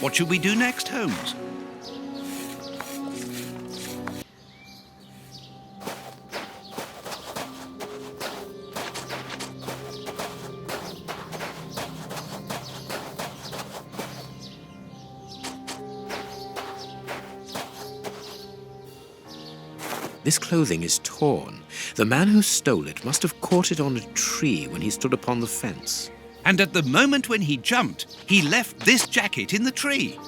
What should we do next, Holmes? This clothing is torn. The man who stole it must have caught it on a tree when he stood upon the fence. And at the moment when he jumped, he left this jacket in the tree.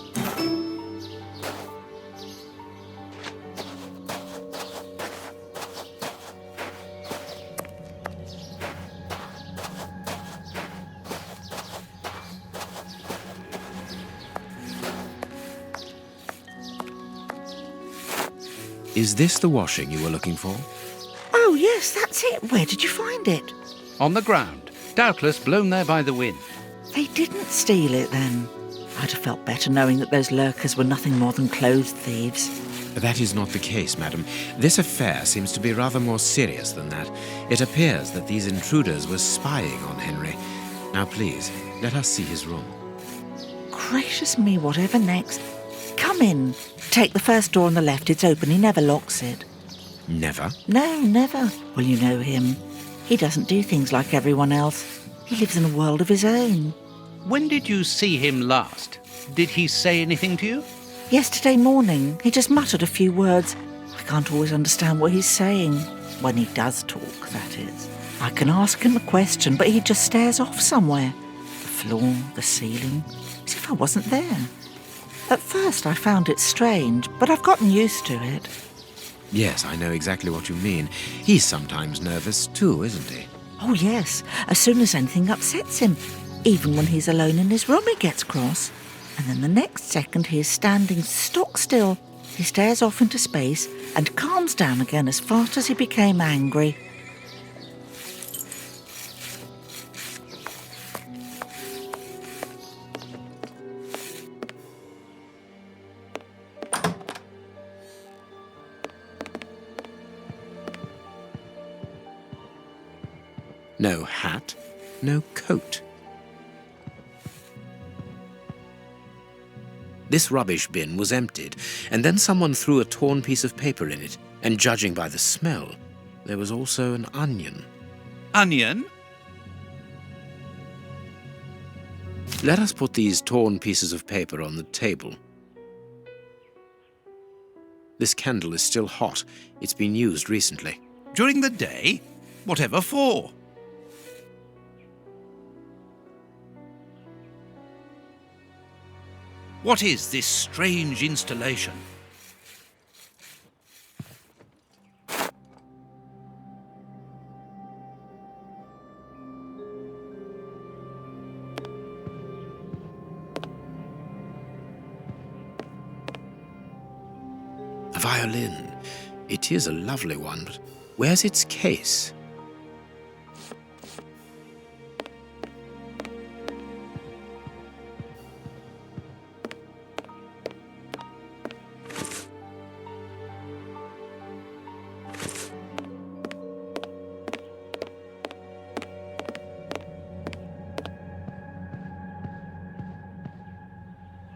Is this the washing you were looking for? Oh, yes, that's it. Where did you find it? On the ground, doubtless blown there by the wind. They didn't steal it, then. I'd have felt better knowing that those lurkers were nothing more than clothes thieves. That is not the case, madam. This affair seems to be rather more serious than that. It appears that these intruders were spying on Henry. Now, please, let us see his room. Gracious me, whatever next? Come in. Take the first door on the left. It's open. He never locks it. Never? No, never. Well, you know him. He doesn't do things like everyone else. He lives in a world of his own. When did you see him last? Did he say anything to you? Yesterday morning, he just muttered a few words. I can't always understand what he's saying. When he does talk, that is. I can ask him a question, but he just stares off somewhere. The floor, the ceiling, as if I wasn't there. At first I found it strange, but I've gotten used to it. Yes, I know exactly what you mean. He's sometimes nervous too, isn't he? Oh, yes. As soon as anything upsets him. Even when he's alone in his room, he gets cross. And then the next second he is standing stock still. He stares off into space and calms down again as fast as he became angry. No hat, no coat. This rubbish bin was emptied, and then someone threw a torn piece of paper in it, and judging by the smell, there was also an onion. Onion? Let us put these torn pieces of paper on the table. This candle is still hot. It's been used recently. During the day? Whatever for? What is this strange installation? A violin. It is a lovely one, but where's its case?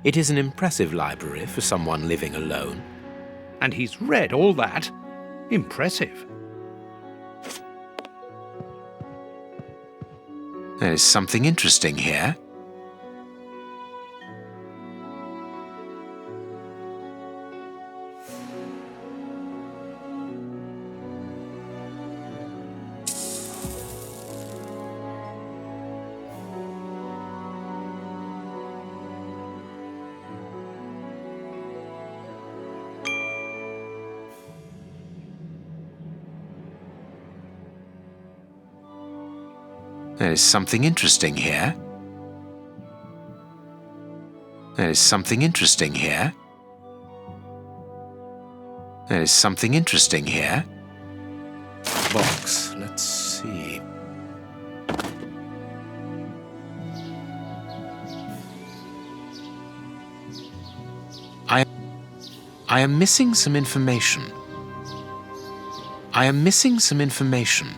It is an impressive library for someone living alone. And he's read all that. Impressive. There is something interesting here. There is something interesting here. There is something interesting here. There is something interesting here. Box, let's see. I am missing some information. I am missing some information.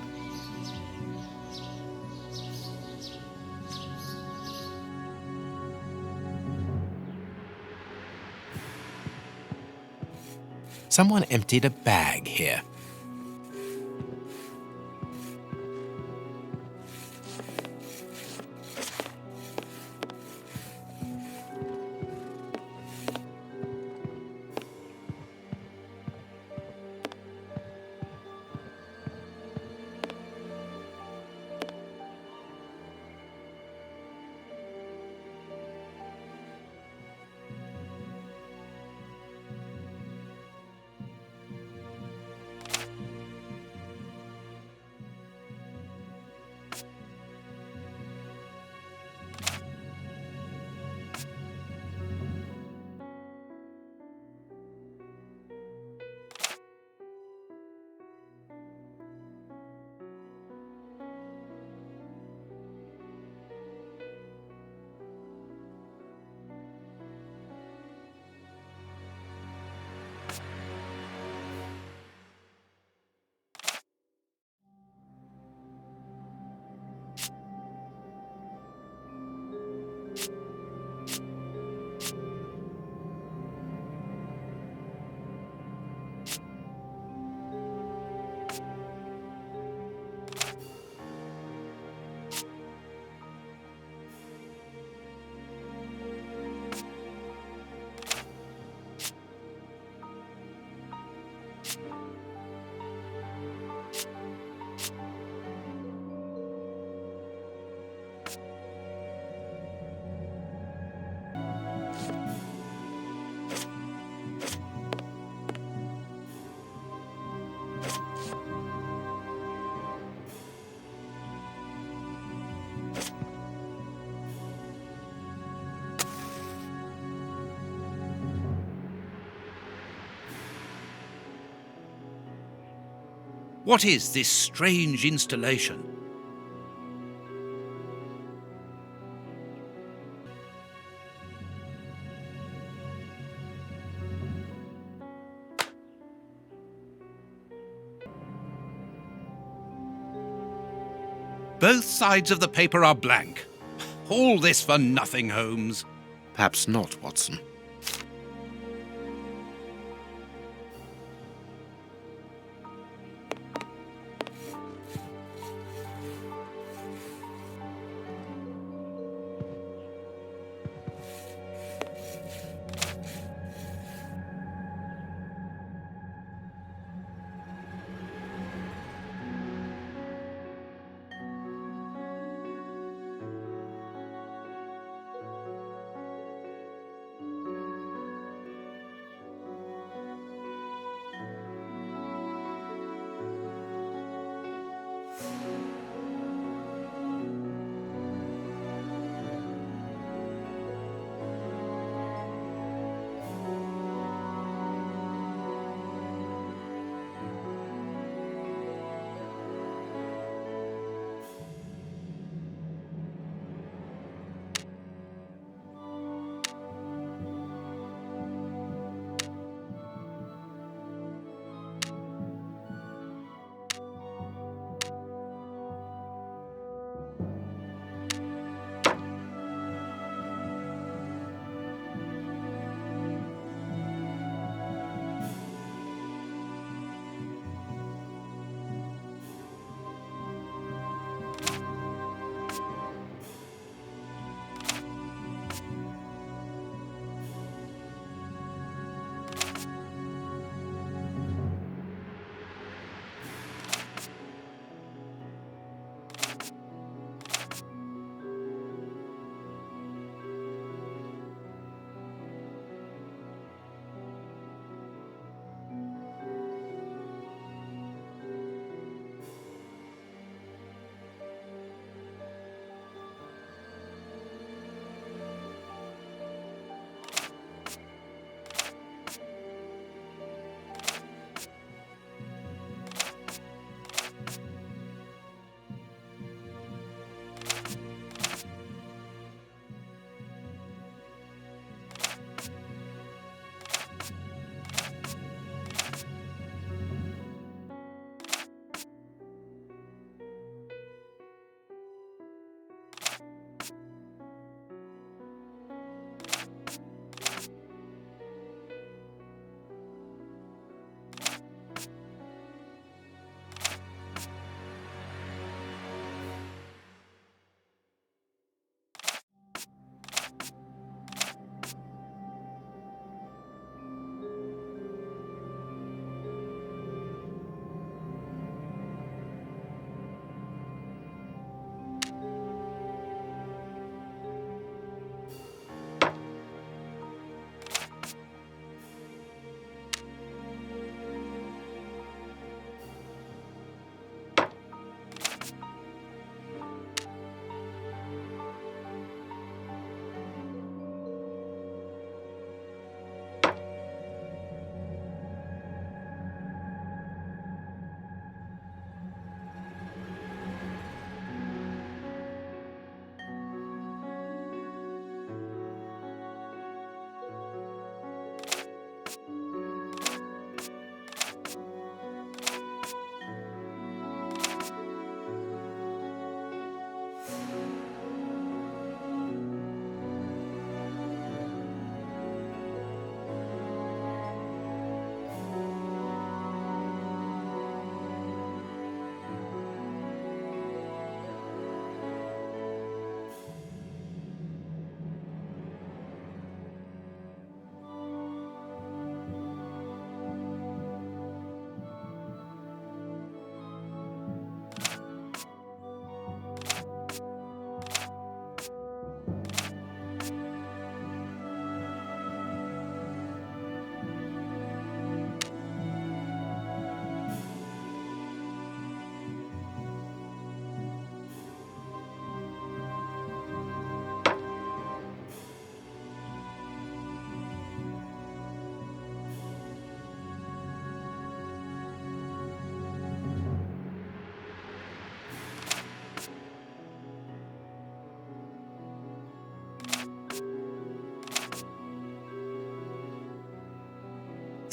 Someone emptied a bag here. What is this strange installation? Both sides of the paper are blank. All this for nothing, Holmes. Perhaps not, Watson.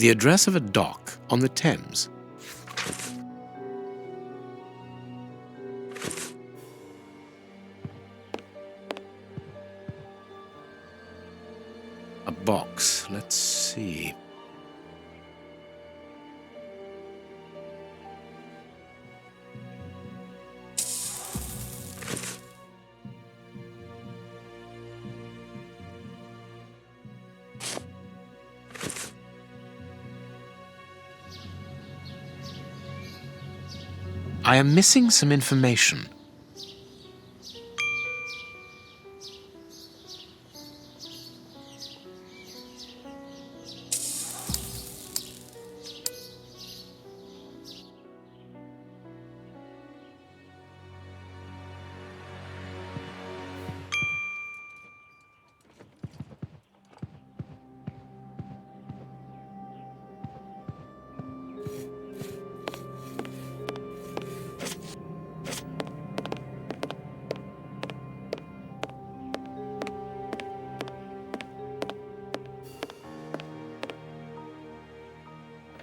The address of a dock on the Thames. A box. Let's see. I am missing some information.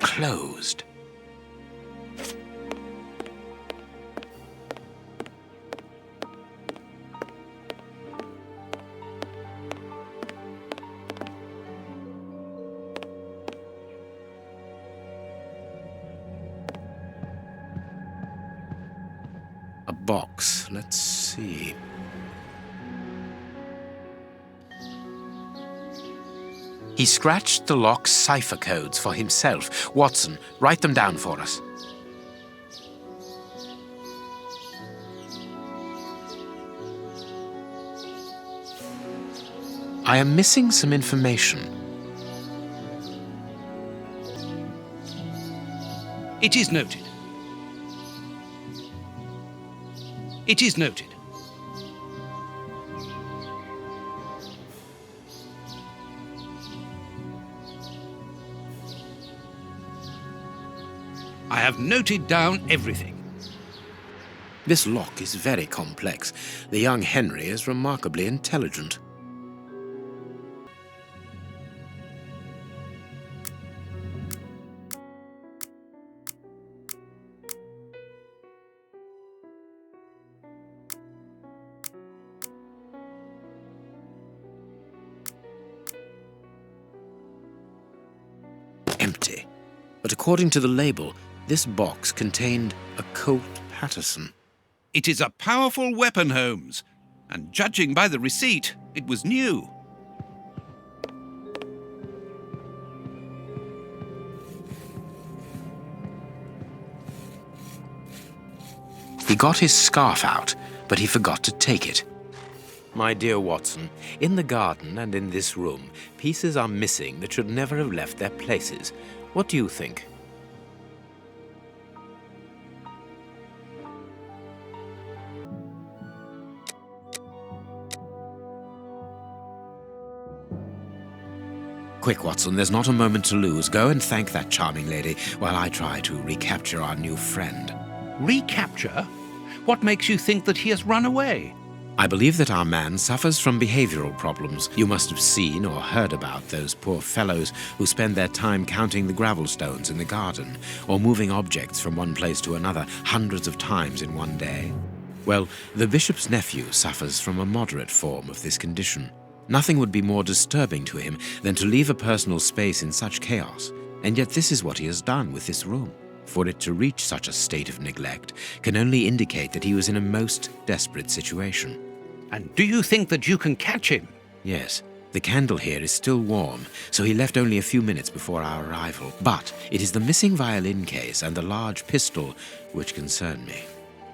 Closed. A box. Let's see. He scratched the lock's cipher codes for himself. Watson, write them down for us. I am missing some information. It is noted. It is noted. I have noted down everything. This lock is very complex. The young Henry is remarkably intelligent. Empty. But according to the label, this box contained a Colt Patterson. It is a powerful weapon, Holmes, and judging by the receipt, it was new. He got his scarf out, but he forgot to take it. My dear Watson, in the garden and in this room, pieces are missing that should never have left their places. What do you think? Quick, Watson, there's not a moment to lose. Go and thank that charming lady while I try to recapture our new friend. Recapture? What makes you think that he has run away? I believe that our man suffers from behavioral problems. You must have seen or heard about those poor fellows who spend their time counting the gravel stones in the garden or moving objects from one place to another hundreds of times in one day. Well, the bishop's nephew suffers from a moderate form of this condition. Nothing would be more disturbing to him than to leave a personal space in such chaos, and yet this is what he has done with this room. For it to reach such a state of neglect can only indicate that he was in a most desperate situation. And do you think that you can catch him? Yes, the candle here is still warm, so he left only a few minutes before our arrival. But it is the missing violin case and the large pistol which concern me.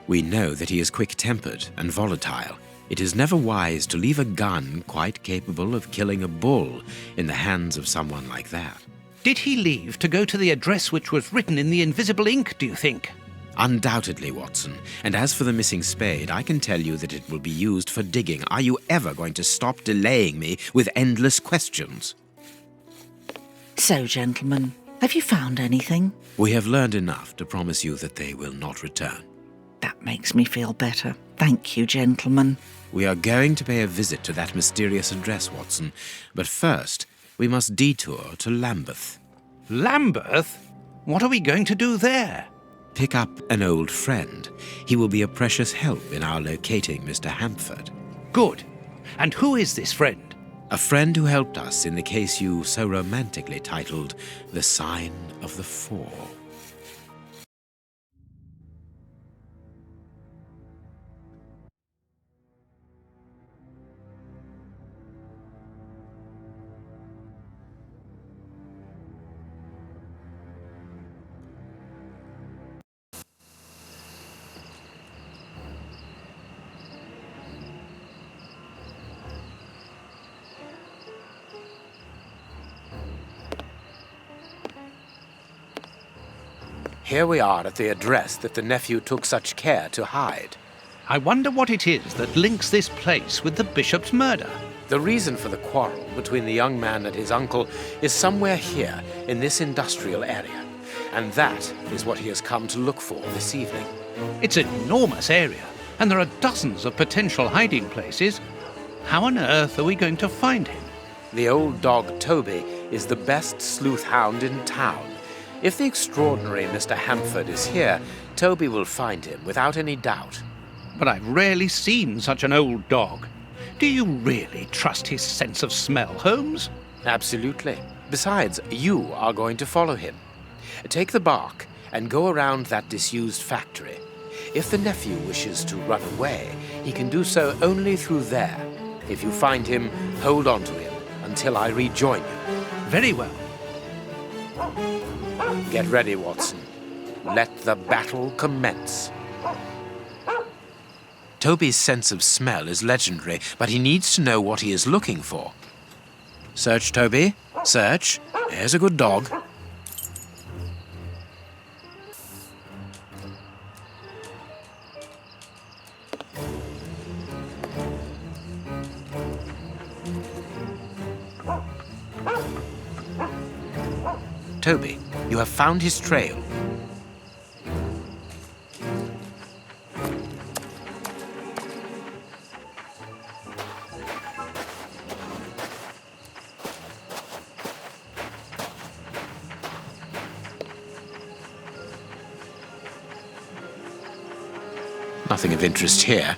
We know that he is quick-tempered and volatile. It is never wise to leave a gun quite capable of killing a bull in the hands of someone like that. Did he leave to go to the address which was written in the invisible ink, do you think? Undoubtedly, Watson. And as for the missing spade, I can tell you that it will be used for digging. Are you ever going to stop delaying me with endless questions? So, gentlemen, have you found anything? We have learned enough to promise you that they will not return. That makes me feel better. Thank you, gentlemen. We are going to pay a visit to that mysterious address, Watson. But first, we must detour to Lambeth. Lambeth? What are we going to do there? Pick up an old friend. He will be a precious help in our locating Mr. Hampford. Good. And who is this friend? A friend who helped us in the case you so romantically titled The Sign of the Four. Here we are at the address that the nephew took such care to hide. I wonder what it is that links this place with the bishop's murder. The reason for the quarrel between the young man and his uncle is somewhere here in this industrial area, and that is what he has come to look for this evening. It's an enormous area, and there are dozens of potential hiding places. How on earth are we going to find him? The old dog Toby is the best sleuth hound in town. If the extraordinary Mr. Hampford is here, Toby will find him without any doubt. But I've rarely seen such an old dog. Do you really trust his sense of smell, Holmes? Absolutely. Besides, you are going to follow him. Take the bark and go around that disused factory. If the nephew wishes to run away, he can do so only through there. If you find him, hold on to him until I rejoin you. Very well. Get ready, Watson. Let the battle commence. Toby's sense of smell is legendary, but he needs to know what he is looking for. Search, Toby. Search. There's a good dog. Toby, you have found his trail. Nothing of interest here.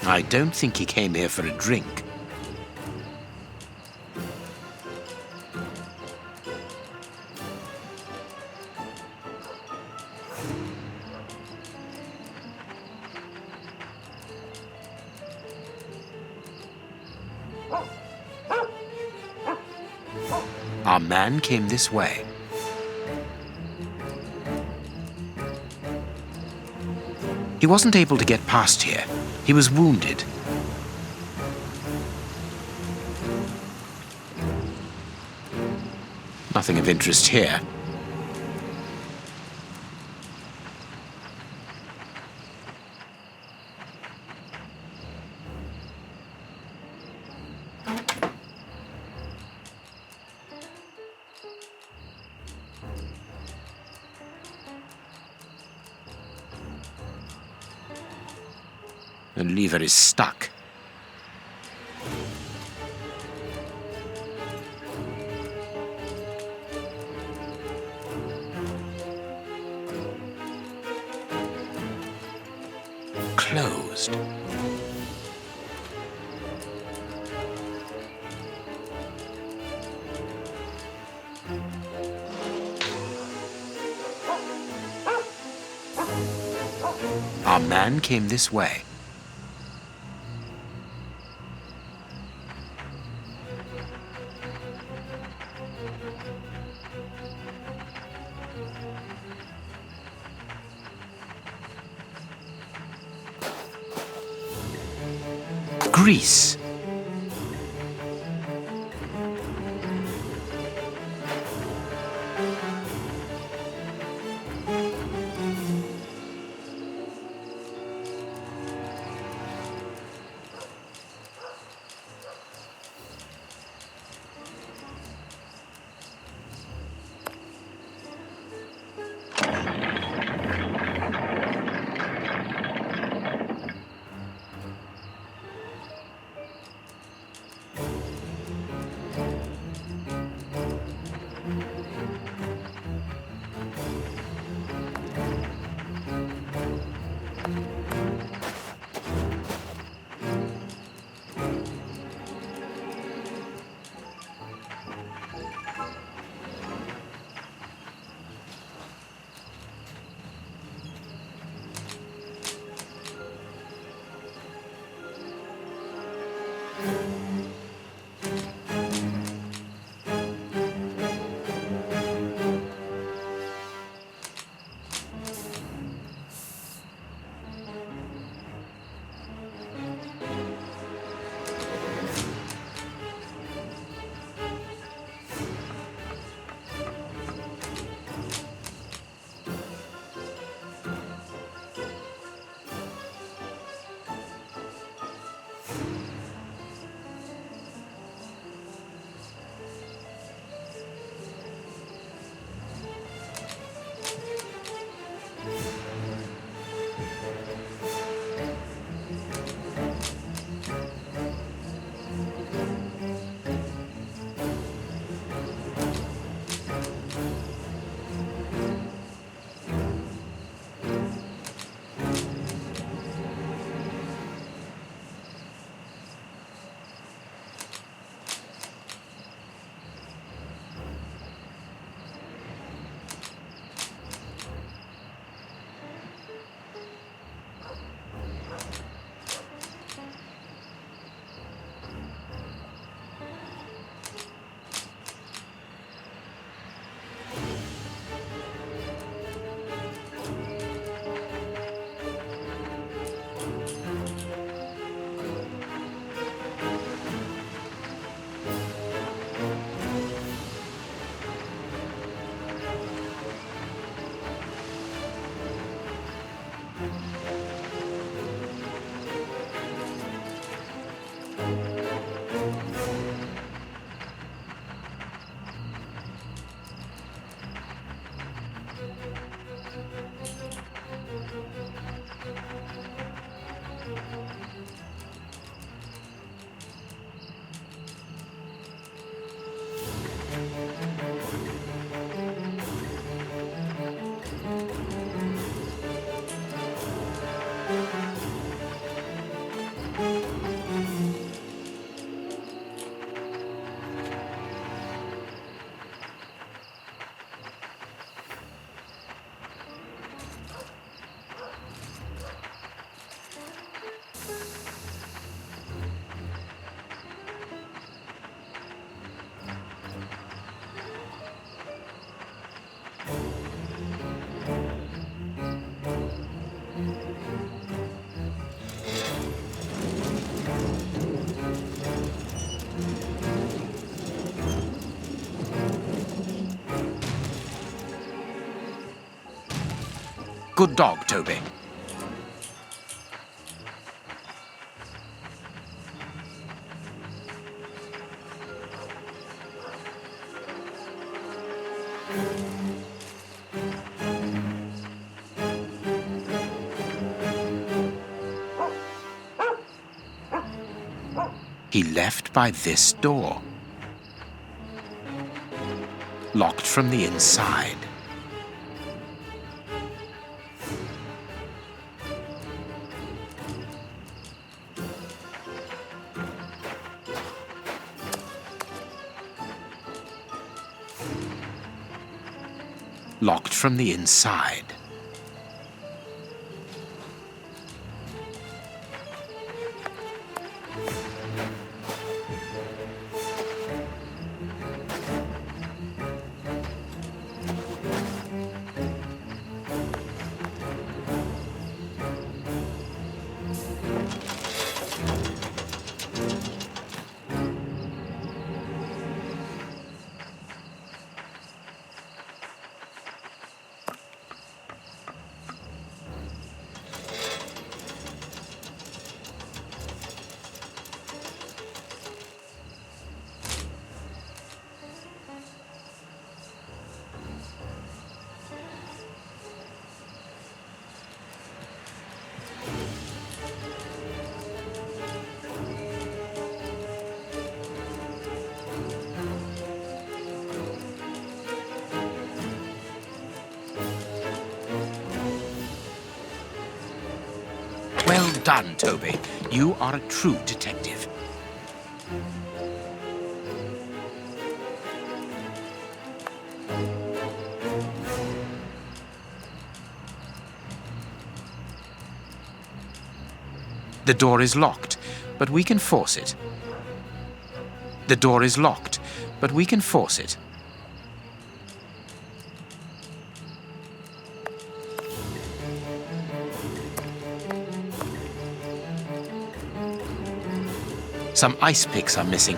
I don't think he came here for a drink. Our man came this way. He wasn't able to get past here. He was wounded. Nothing of interest here. The lever is stuck. Closed. Our man came this way. Grease. Good dog, Toby. He left by this door. Locked from the inside. Locked from the inside. Well done, Toby. You are a true detective. The door is locked, but we can force it. The door is locked, but we can force it. Some ice picks are missing.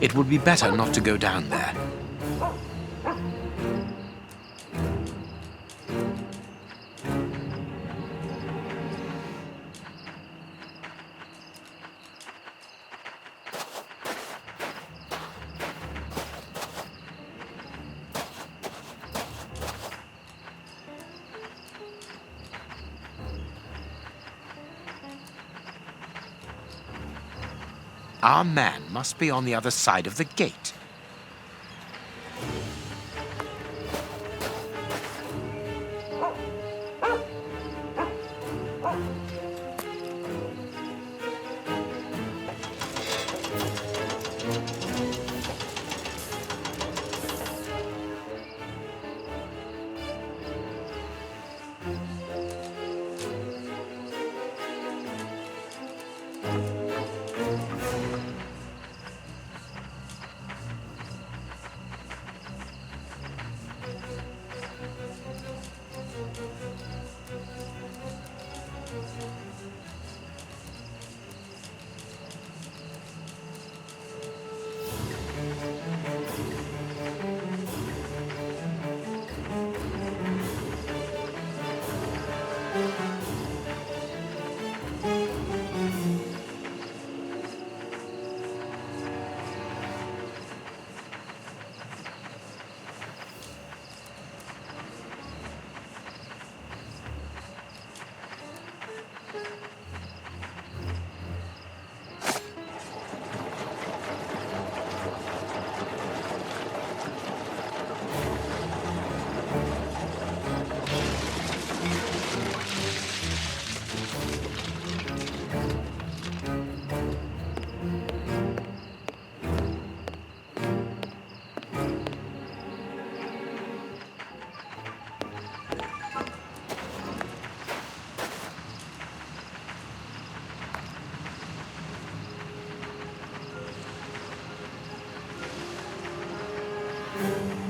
It would be better not to go down there. Our man must be on the other side of the gate.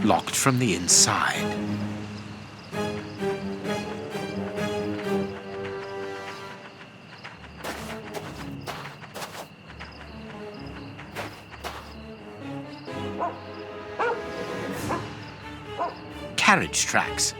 Locked from the inside. Carriage tracks.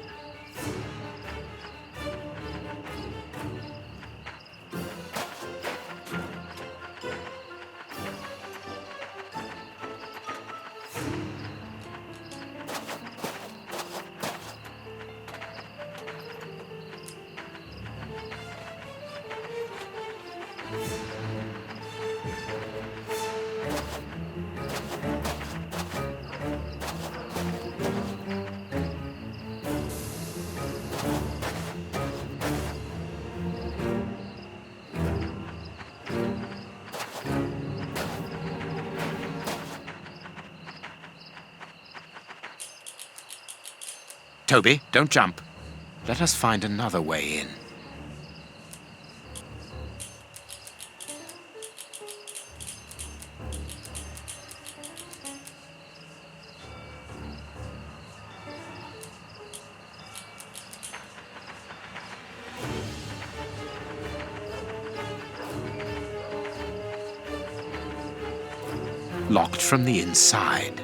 Toby, don't jump. Let us find another way in. Locked from the inside.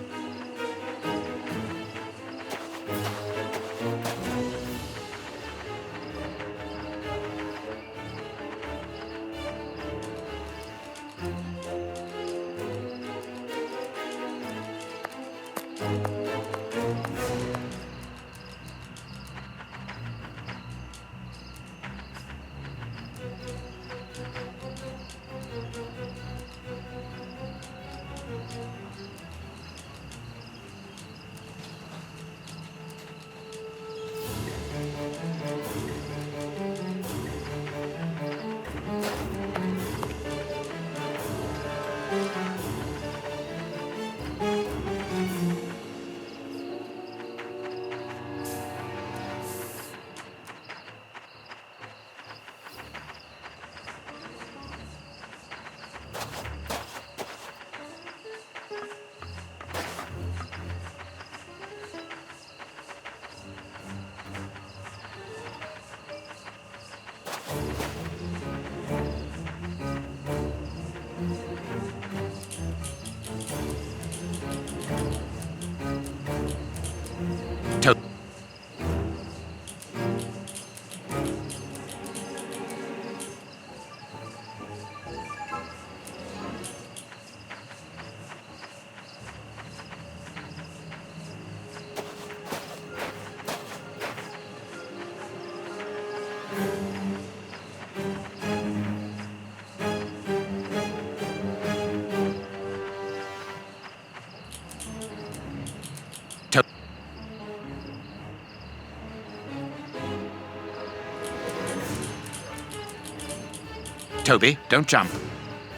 Toby, don't jump.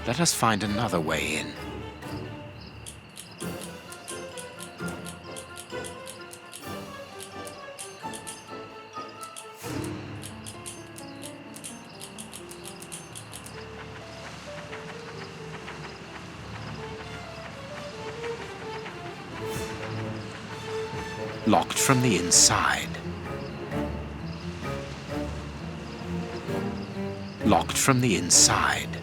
Let us find another way in. Locked from the inside. Locked from the inside.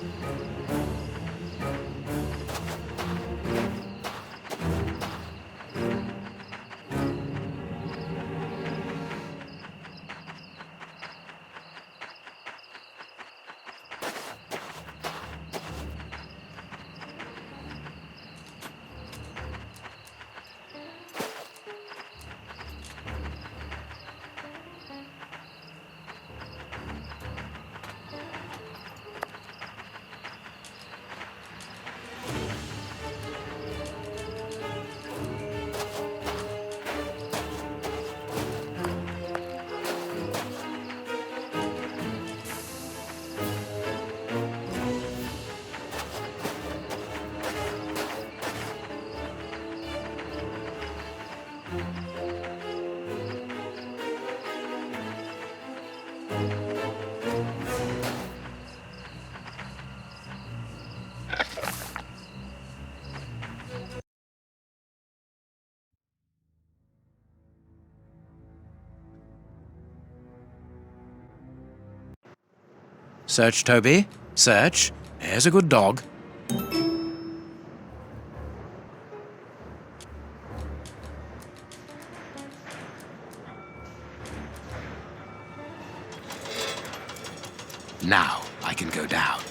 Search, Toby. Search. Here's a good dog. Now I can go down.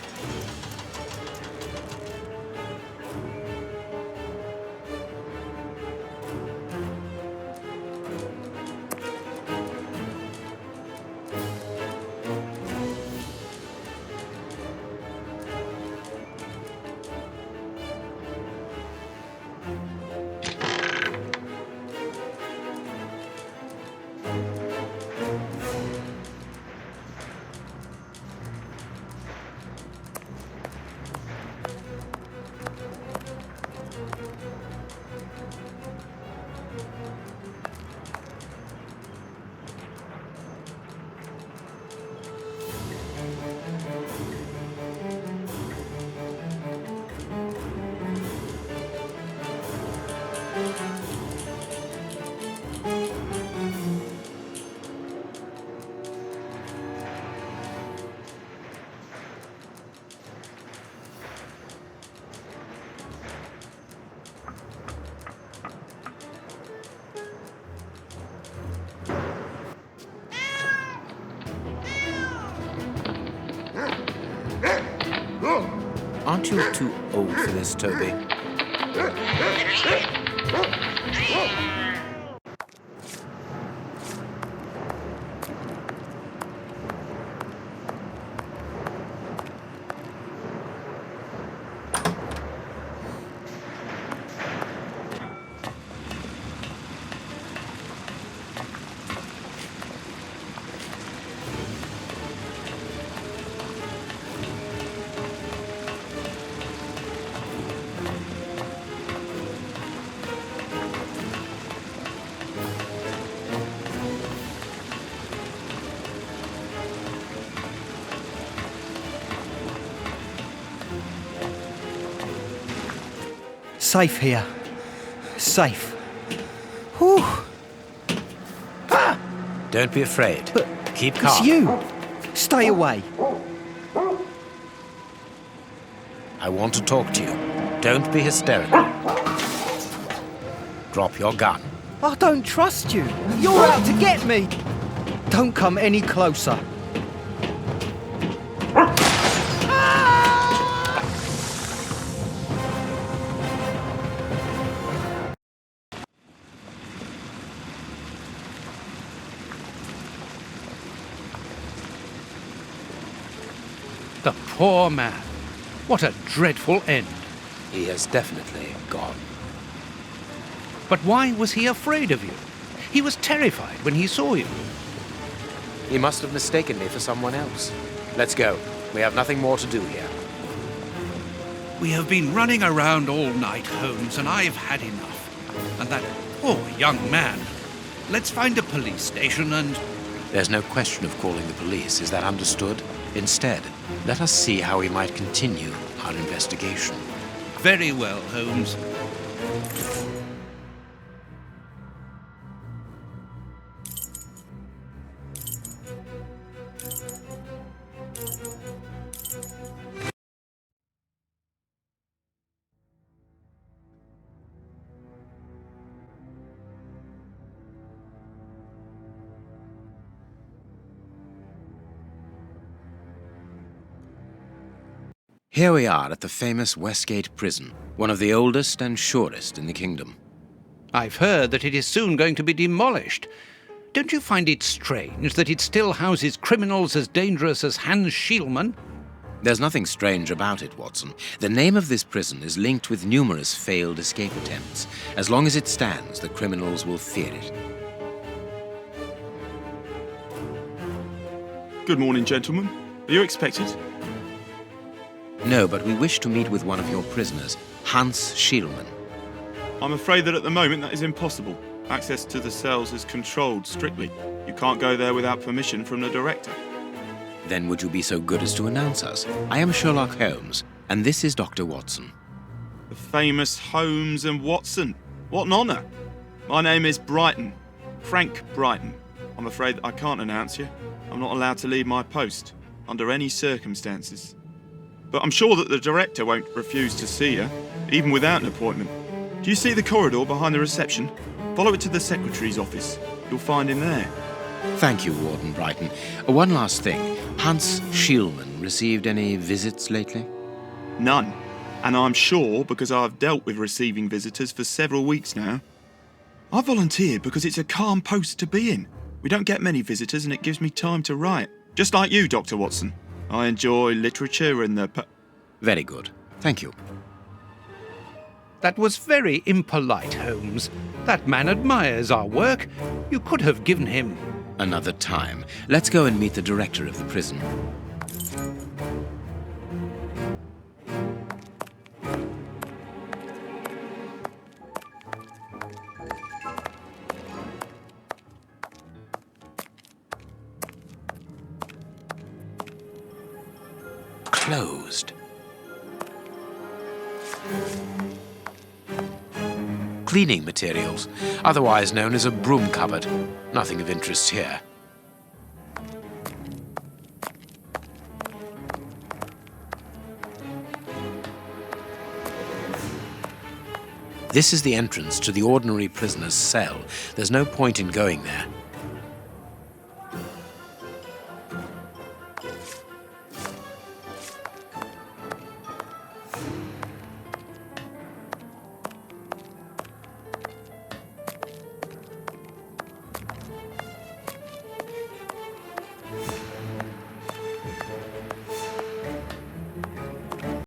Aren't you too old for this, Toby? Safe here. Safe. Whew. Ah! Don't be afraid. But keep calm. it's you. Stay away. I want to talk to you. Don't be hysterical. Drop your gun. I don't trust you. You're out to get me. Don't come any closer. The poor man. What a dreadful end. He has definitely gone. But why was he afraid of you? He was terrified when he saw you. He must have mistaken me for someone else. Let's go. We have nothing more to do here. We have been running around all night, Holmes, and I've had enough. And that poor young man. Let's find a police station and... There's no question of calling the police, is that understood? Instead, let us see how we might continue our investigation. Very well, Holmes. Here we are at the famous Westgate Prison, one of the oldest and surest in the kingdom. I've heard that it is soon going to be demolished. Don't you find it strange that it still houses criminals as dangerous as Hans Schielmann? There's nothing strange about it, Watson. The name of this prison is linked with numerous failed escape attempts. As long as it stands, the criminals will fear it. Good morning, gentlemen. Are you expected? No, but we wish to meet with one of your prisoners, Hans Schielmann. I'm afraid that at the moment that is impossible. Access to the cells is controlled strictly. You can't go there without permission from the director. Then would you be so good as to announce us? I am Sherlock Holmes, and this is Dr. Watson. The famous Holmes and Watson. What an honour. My name is Brighton. Frank Brighton. I'm afraid that I can't announce you. I'm not allowed to leave my post, under any circumstances. But I'm sure that the director won't refuse to see you, even without an appointment. Do you see the corridor behind the reception? Follow it to the secretary's office. You'll find him there. Thank you, Warden Brighton. One last thing. Hans Schielmann received any visits lately? None. And I'm sure because I've dealt with receiving visitors for several weeks now. I volunteered because it's a calm post to be in. We don't get many visitors and it gives me time to write. Just like you, Dr. Watson. I enjoy literature and the... Very good. Thank you. That was very impolite, Holmes. That man admires our work. You could have given him... Another time. Let's go and meet the director of the prison. Closed. Cleaning materials, otherwise known as a broom cupboard. Nothing of interest here. This is the entrance to the ordinary prisoner's cell. There's no point in going there.